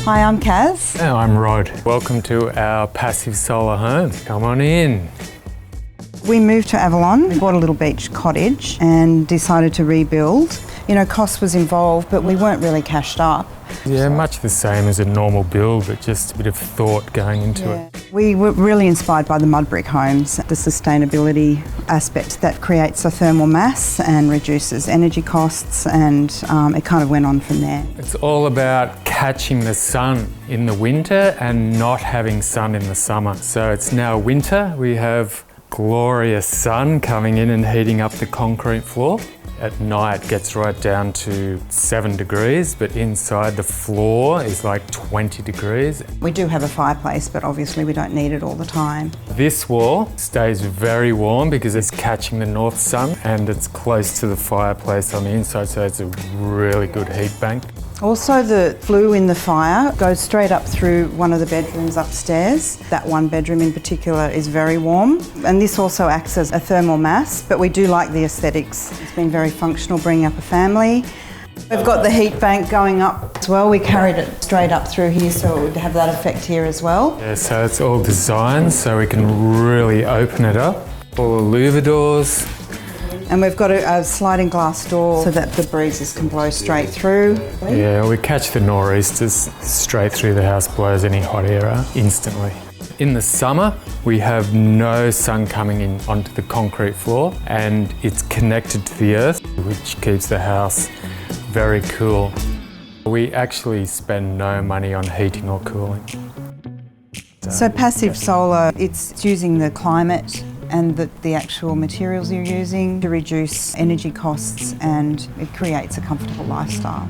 Hi, I'm Kaz. Oh, I'm Rod. Welcome to our passive solar home. Come on in. We moved to Avalon. We bought a little beach cottage and decided to rebuild. You know, cost was involved, but we weren't really cashed up. Yeah, much the same as a normal build, but just a bit of thought going into it. We were really inspired by the mud brick homes, the sustainability aspect that creates a thermal mass and reduces energy costs, and it kind of went on from there. It's all about catching the sun in the winter and not having sun in the summer. So it's now winter. We have glorious sun coming in and heating up the concrete floor. At night it gets right down to 7 degrees, but inside the floor is like 20 degrees. We do have a fireplace, but obviously we don't need it all the time. This wall stays very warm because it's catching the north sun and it's close to the fireplace on the inside, so it's a really good heat bank. Also, the flue in the fire goes straight up through one of the bedrooms upstairs. That one bedroom in particular is very warm, and this also acts as a thermal mass, but we do like the aesthetics. It's been very functional bringing up a family. We've got the heat bank going up as well. We carried it straight up through here, so it would have that effect here as well. Yeah, so it's all designed so we can really open it up. All the louver doors. And we've got a sliding glass door so that the breezes can blow straight through. Yeah, we catch the nor'easters straight through the house, blows any hot air out instantly. In the summer, we have no sun coming in onto the concrete floor, and it's connected to the earth, which keeps the house very cool. We actually spend no money on heating or cooling. So passive solar, it's using the climate and the actual materials you're using to reduce energy costs, and it creates a comfortable lifestyle.